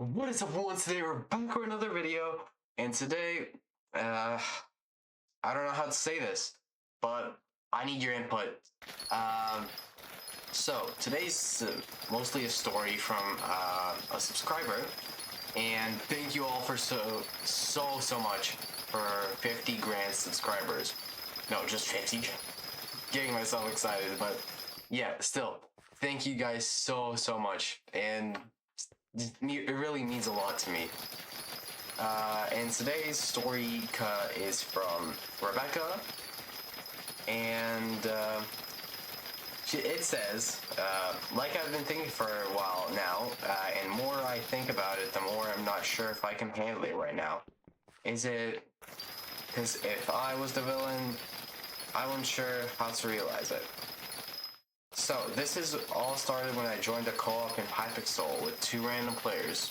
What is up, everyone? Today we're back with another video, and today, I don't know how to say this, but I need your input. So today's mostly a story from a subscriber, and thank you all for so much for 50 grand subscribers. No, just 50. Getting myself excited, but yeah, still, thank you guys so much, and it really means a lot to me. And today's story cut is from Rebecca, and it says, like I've been thinking for a while now, and more I think about it, the more I'm not sure if I can handle it right now. Is it because if I was the villain, I wasn't sure how to realize it. So, this is all started when I joined a co-op in Hypixel with 2 random players.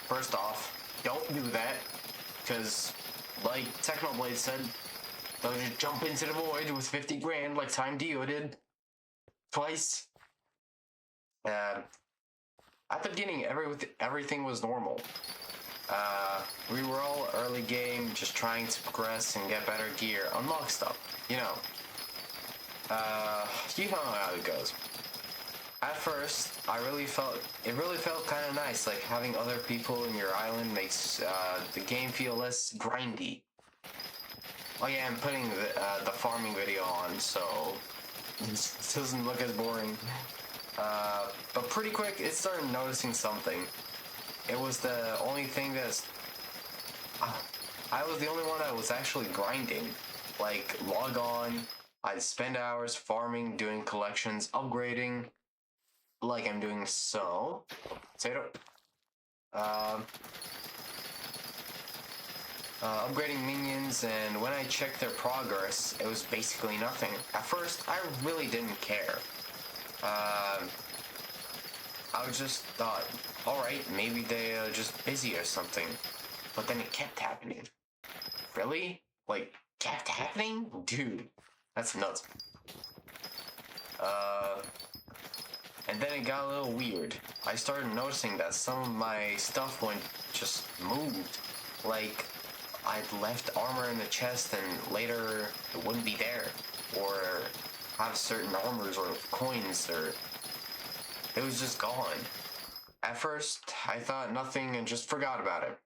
First off, don't do that, because, like Technoblade said, they'll just jump into the void with 50 grand like Time Dio did. Twice. At the beginning, everything was normal. We were all early game, just trying to progress and get better gear, unlock stuff, you know. You know how it goes. At first, it really felt kind of nice, like having other people in your island makes the game feel less grindy. Oh yeah, I'm putting the farming video on, so it doesn't look as boring. But pretty quick, it started noticing something. It was the only thing that's... I was the only one that was actually grinding. Like, log on, I'd spend hours farming, doing collections, upgrading, like I'm doing so. Potato. Upgrading minions, and when I checked their progress, it was basically nothing. At first, I really didn't care. I just thought, alright, maybe they're just busy or something. But then it kept happening. Really? Like, kept happening? Dude, that's nuts. And then it got a little weird. I started noticing that some of my stuff just moved. Like, I'd left armor in the chest and later it wouldn't be there. Or have certain armors or coins, or it was just gone. At first, I thought nothing and just forgot about it.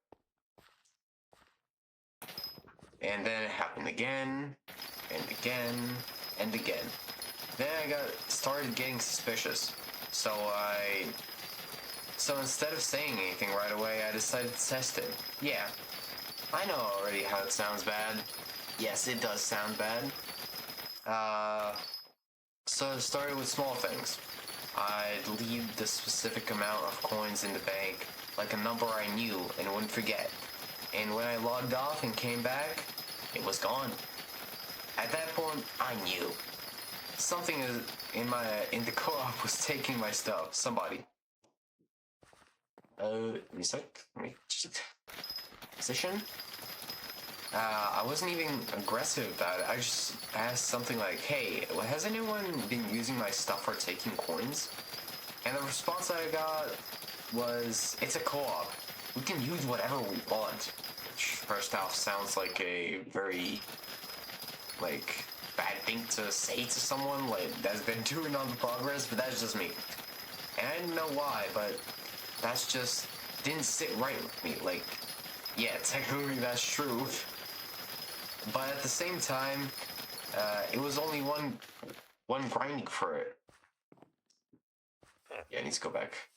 And then it happened again, and again, and again. Then I started getting suspicious. So instead of saying anything right away, I decided to test it. Yeah, I know already how it sounds bad. Yes, it does sound bad. So it started with small things. I'd leave the specific amount of coins in the bank, like a number I knew and wouldn't forget. And when I logged off and came back, it was gone. At that point, I knew. Something in the co-op was taking my stuff. Somebody. Let me just... Position? I wasn't even aggressive about it. I just asked something like, hey, has anyone been using my stuff or taking coins? And the response I got was, it's a co-op. We can use whatever we want. Which, first off, sounds like a very, like, bad thing to say to someone, like, that's been doing on the progress, but that's just me. And I didn't know why, but that's just didn't sit right with me. Like, yeah, technically that's true. But at the same time, it was only one grinding for it. Yeah, I need to go back.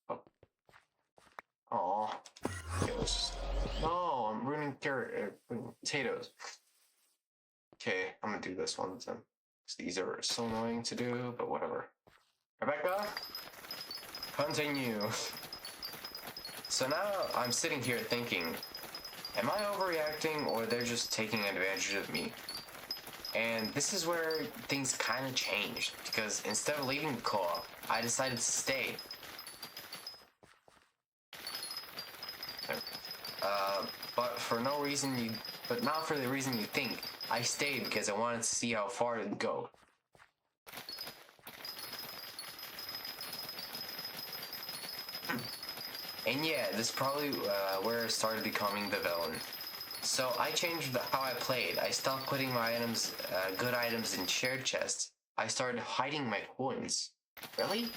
Oh. Aw. Okay, let's just... No, I'm ruining potatoes. Okay, I'm gonna do this one then. These are so annoying to do, but whatever. Rebecca? Continue. So now I'm sitting here thinking, am I overreacting or they're just taking advantage of me? And this is where things kind of changed, because instead of leaving the co-op, I decided to stay. But not for the reason you think. I stayed because I wanted to see how far it'd go. And yeah, this is probably where I started becoming the villain. So I changed how I played. I stopped putting my items, good items, in shared chests. I started hiding my coins. Really?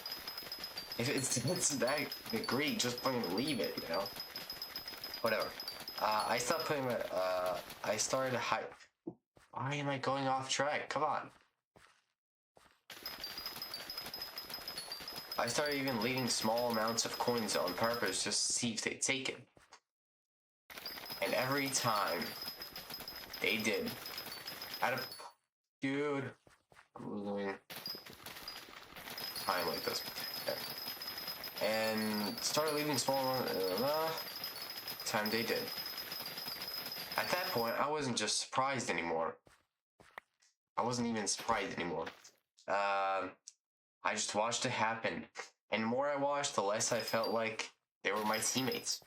If it's that great, just fucking leave it, you know? Whatever. I stopped putting my, I started to hide. Why am I going off track? Come on. I started even leaving small amounts of coins on purpose just to see if they'd take it. And every time they did. Dude. I'm losing time like this. Okay. And started leaving small time they did. At that point, I wasn't just surprised anymore. I wasn't even surprised anymore. I just watched it happen. And the more I watched, the less I felt like they were my teammates.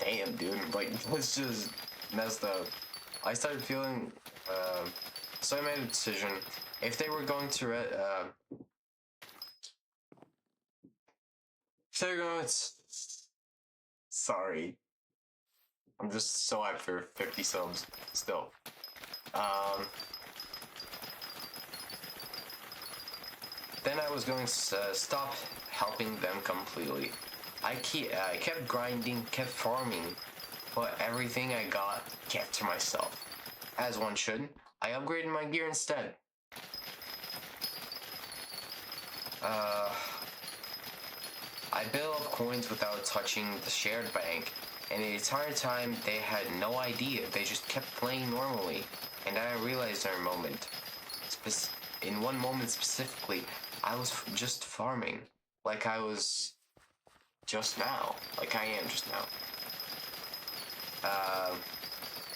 Damn, dude. Like, it's just messed up. I started feeling, so I made a decision. If they were going to, if they're going to, sorry. I'm just so hyped for 50 subs still. Then I was going to stop helping them completely. I kept grinding, kept farming, but everything I got kept to myself. As one should. I upgraded my gear instead. I built up coins without touching the shared bank, and the entire time they had no idea. They just kept playing normally, and I realized in a moment. In one moment specifically, I was just farming, like I was just now, like I am just now.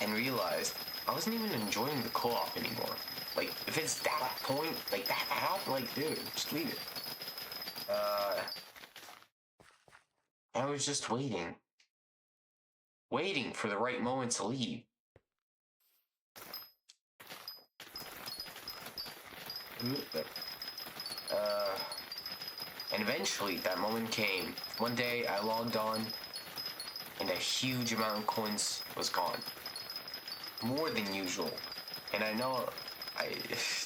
And realized I wasn't even enjoying the co-op anymore. Like, if it's that point, like that, like, dude, just leave it. I was just waiting for the right moment to leave. And eventually that moment came. One day I logged on and a huge amount of coins was gone. More than usual. And I know I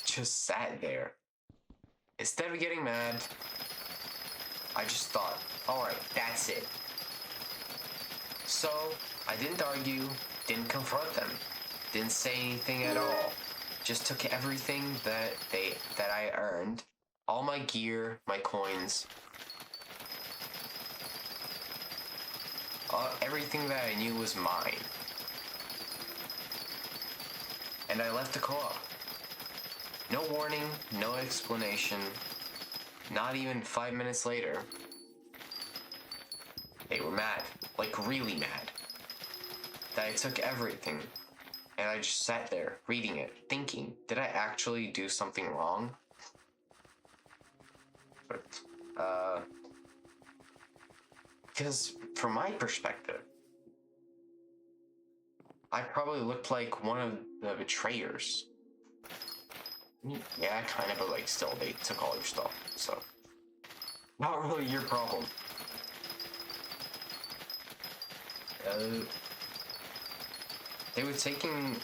just sat there. Instead of getting mad, I just thought, alright, that's it. So I didn't argue, didn't confront them, didn't say anything at all. Just took everything that I earned, all my gear, my coins, everything that I knew was mine. And I left the co-op. No warning, no explanation, not even 5 minutes later. They were mad, like really mad, that I took everything. And I just sat there, reading it, thinking, did I actually do something wrong? But, because from my perspective, I probably looked like one of the betrayers. Yeah, kind of, but like still, they took all your stuff, so not really your problem. They were taking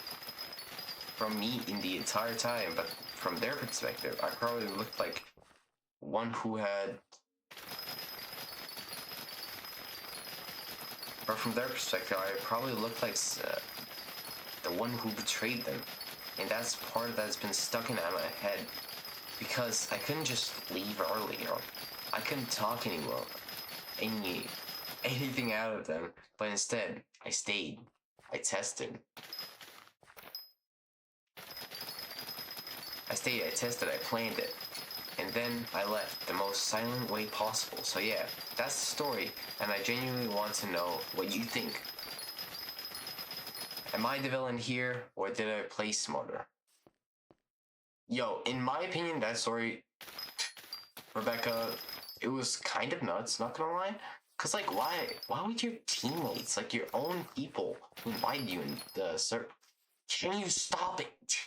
from me in the entire time, but from their perspective, I probably looked like one who had... Or from their perspective, I probably looked like the one who betrayed them. And that's part that's been stuck in my head. Because I couldn't just leave early, or I couldn't talk anymore. Anything out of them. But instead, I stayed. I tested. I tested, I planned it. And then I left the most silent way possible. So yeah, that's the story, and I genuinely want to know what you think. Am I the villain here, or did I play smarter? Yo, in my opinion, that story, Rebecca, it was kind of nuts, not gonna lie. Cause like, why would your teammates, like your own people, invite you in the server? Can you stop it?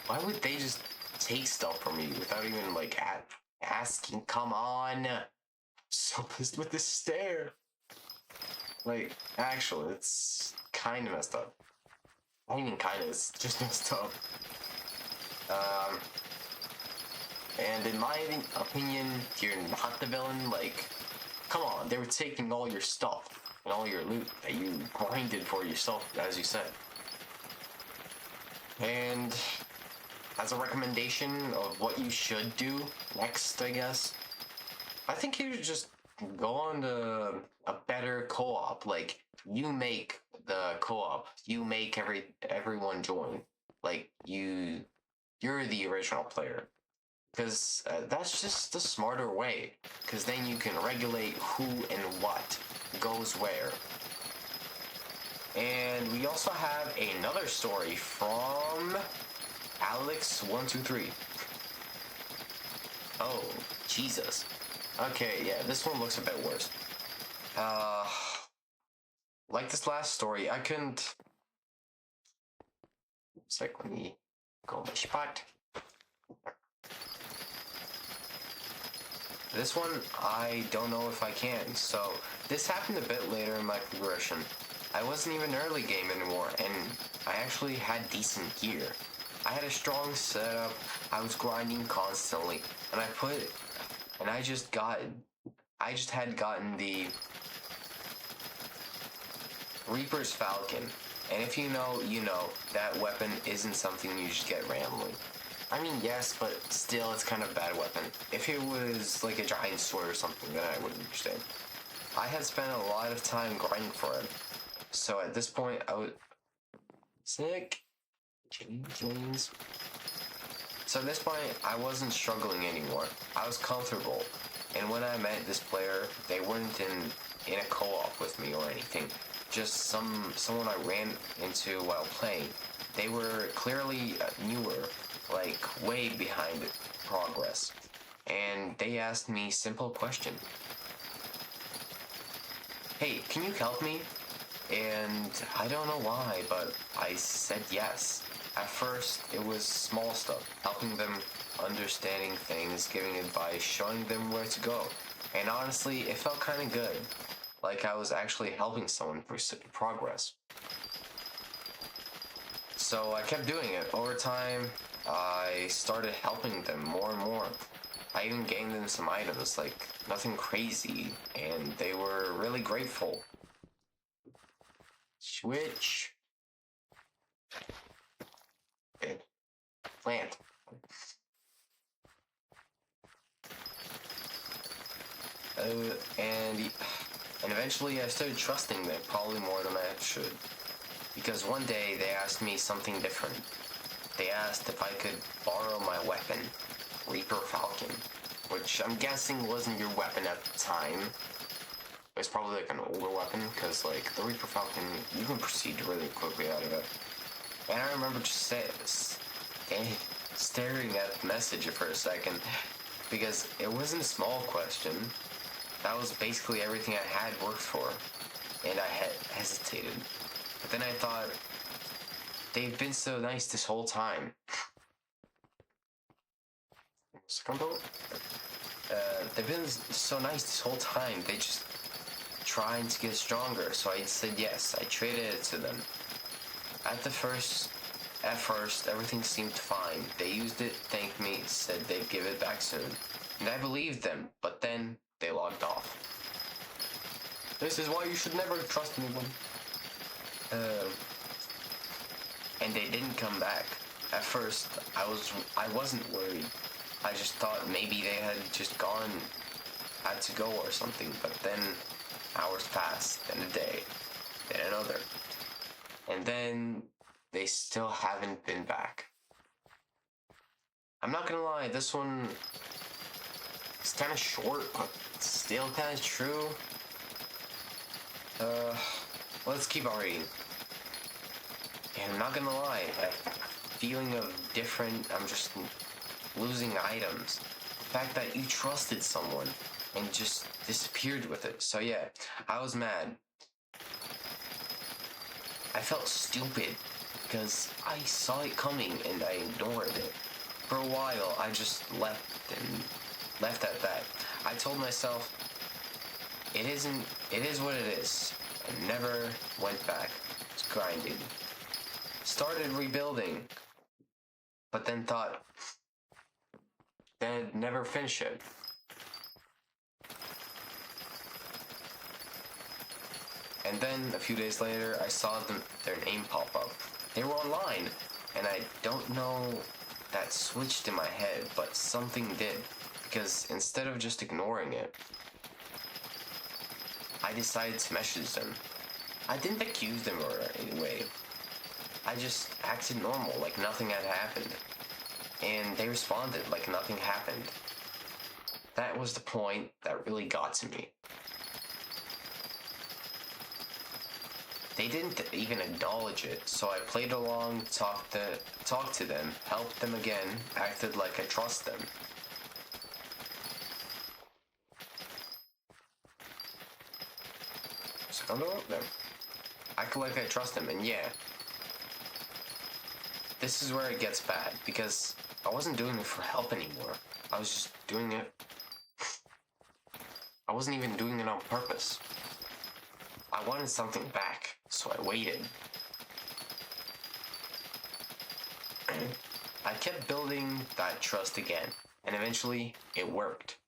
Why would they just take stuff from you without even like asking? Come on. So pissed with this stare. Like, actually, it's kind of messed up. I mean, kind of, it's just messed up. And in my opinion, you're not the villain. Like, come on, they were taking all your stuff and all your loot that you grinded for yourself, as you said. And as a recommendation of what you should do next, I guess, I think you should just go on to a better co-op. Like, you make the co-op, you make everyone join. Like, you're the original player. Because that's just the smarter way. Because then you can regulate who and what goes where. And we also have another story from Alex123. Oh, Jesus. Okay, yeah, this one looks a bit worse. Like this last story, I couldn't... It's like, let me go on my spot. This one, I don't know if I can, so this happened a bit later in my progression. I wasn't even early game anymore, and I actually had decent gear. I had a strong setup, I was grinding constantly, and I just had gotten the Reaper's Falcon, and if you know, you know, that weapon isn't something you just get randomly. I mean, yes, but still, it's kind of a bad weapon. If it was like a giant sword or something, then I would understand. I had spent a lot of time grinding for it, so at this point, I was sick. James. So at this point, I wasn't struggling anymore. I was comfortable, and when I met this player, they weren't in a co-op with me or anything. Just someone I ran into while playing. They were clearly newer. Like, way behind progress. And they asked me a simple question. Hey, can you help me? And I don't know why, but I said yes. At first, it was small stuff. Helping them, understanding things, giving advice, showing them where to go. And honestly, it felt kind of good. Like I was actually helping someone progress. So I kept doing it. Over time, I started helping them more and more. I even gave them some items, like nothing crazy, and they were really grateful. Switch. Okay. Plant. And eventually I started trusting them, probably more than I should. Because one day they asked me something different. They asked if I could borrow my weapon, Reaper Falcon, which I'm guessing wasn't your weapon at the time. It's probably like an older weapon, because like the Reaper Falcon, you can proceed really quickly out of it. And I remember just staring at the message for a second, because it wasn't a small question. That was basically everything I had worked for, and I had hesitated. But then I thought, they've been so nice this whole time. They've been so nice this whole time. They just trying to get stronger. So I said yes. I traded it to them. At first, everything seemed fine. They used it, thanked me, said they'd give it back soon. And I believed them, but then they logged off. This is why you should never trust anyone. And they didn't come back. At first, I wasn't worried. I just thought maybe they had just had to go or something, but then hours passed, then a day, then another. And then they still haven't been back. I'm not gonna lie, this one is kind of short, but still kind of true. Let's keep on reading. And I'm not gonna lie, that feeling of I'm just losing items. The fact that you trusted someone and just disappeared with it. So yeah, I was mad. I felt stupid because I saw it coming and I ignored it. For a while, I just left at that. I told myself, it isn't. It is what it is. I never went back. It's grinding. Started rebuilding, but then thought, then never finish it. And then a few days later, I saw their name pop up. They were online, and I don't know that switched in my head, but something did. Because instead of just ignoring it, I decided to message them. I didn't accuse them or anyway. I just acted normal, like nothing had happened. And they responded like nothing happened. That was the point that really got to me. They didn't even acknowledge it, so I played along, talked to them, helped them again, acted like I trust them. So I'm going them. Act like I trust them, and yeah. This is where it gets bad, because I wasn't doing it for help anymore. I was just doing it. I wasn't even doing it on purpose. I wanted something back, so I waited. I kept building that trust again, and eventually it worked.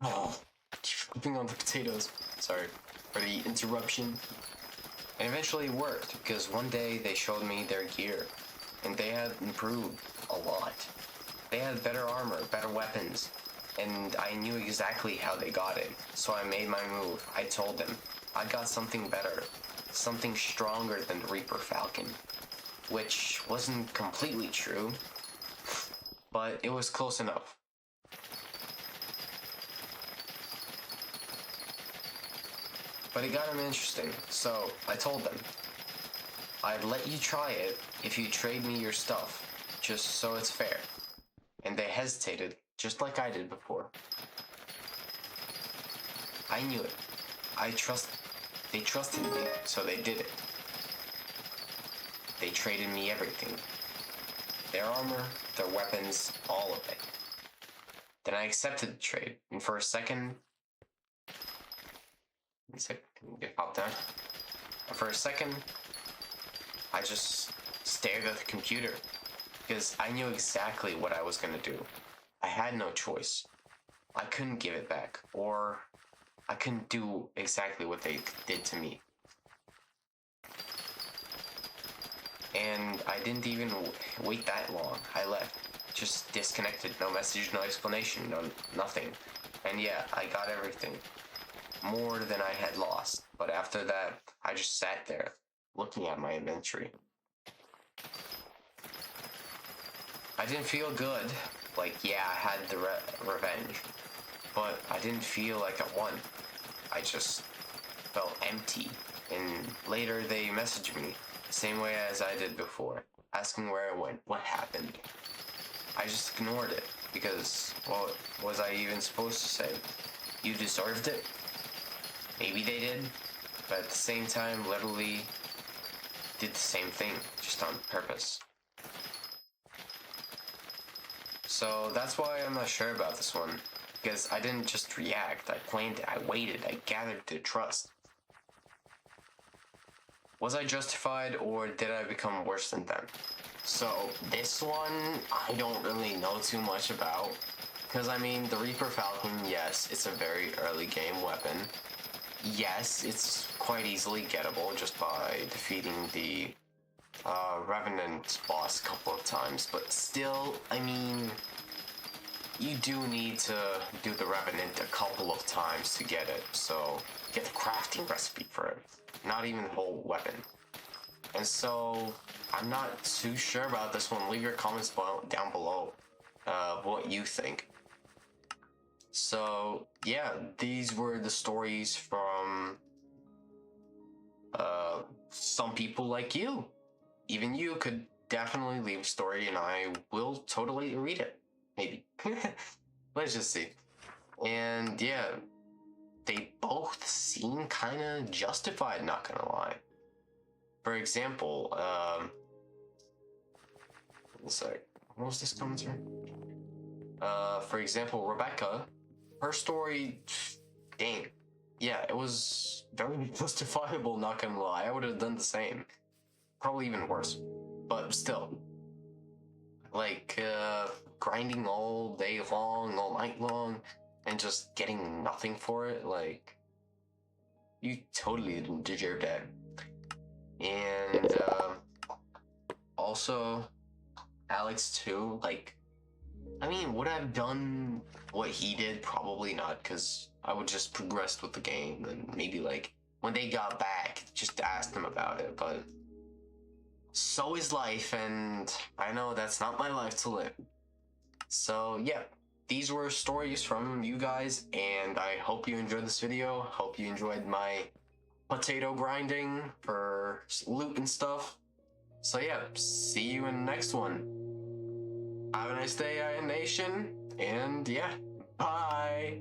Oh, flipping on the potatoes. Sorry for the interruption. And eventually it worked, because one day they showed me their gear, and they had improved a lot. They had better armor, better weapons, and I knew exactly how they got it, so I made my move. I told them, I got something better, something stronger than the Reaper Falcon, which wasn't completely true, but it was close enough. But it got them interesting, so I told them, I'd let you try it if you trade me your stuff, just so it's fair. And they hesitated, just like I did before. I knew it. They trusted me, so they did it. They traded me everything. Their armor, their weapons, all of it. Then I accepted the trade, and for a second... Get popped down. For a second, I just stared at the computer, because I knew exactly what I was gonna do. I had no choice. I couldn't give it back, or I couldn't do exactly what they did to me. And I didn't even wait that long. I left. Just disconnected. No message, no explanation, nothing. And yeah, I got everything. More than I had lost. But after that, I just sat there, looking at my inventory. I didn't feel good. Like, yeah, I had the revenge. But I didn't feel like I won. I just felt empty. And later they messaged me, the same way as I did before, asking where I went, what happened. I just ignored it, because, what was I even supposed to say? You deserved it? Maybe they did, but at the same time, literally did the same thing, just on purpose. So that's why I'm not sure about this one, because I didn't just react, I planned it, I waited, I gathered the trust. Was I justified, or did I become worse than them? So this one, I don't really know too much about, because I mean, the Reaper Falcon, yes, it's a very early game weapon. Yes, it's quite easily gettable just by defeating the Revenant boss a couple of times, but still, I mean, you do need to do the Revenant a couple of times to get it, so get the crafting recipe for it, not even the whole weapon. And so, I'm not too sure about this one. Leave your comments down below what you think. So, yeah, these were the stories from some people like you. Even you could definitely leave a story and I will totally read it. Maybe. Let's just see. And yeah, they both seem kind of justified, not gonna lie. For example, one sec. What was this commentary? For example, Rebecca her story, dang, yeah, it was very justifiable, not gonna lie. I would have done the same. Probably even worse. But still. Like, grinding all day long, all night long, and just getting nothing for it, like, you totally didn't deserve that. And, also, Alex too, like, I mean, would I have done what he did? Probably not, because I would just progress with the game, and maybe, like, when they got back, just ask them about it, but so is life, and I know that's not my life to live. So, yeah, these were stories from you guys, and I hope you enjoyed this video. Hope you enjoyed my potato grinding for loot and stuff. So yeah, see you in the next one. Have a nice day, Iron Nation, and yeah, bye!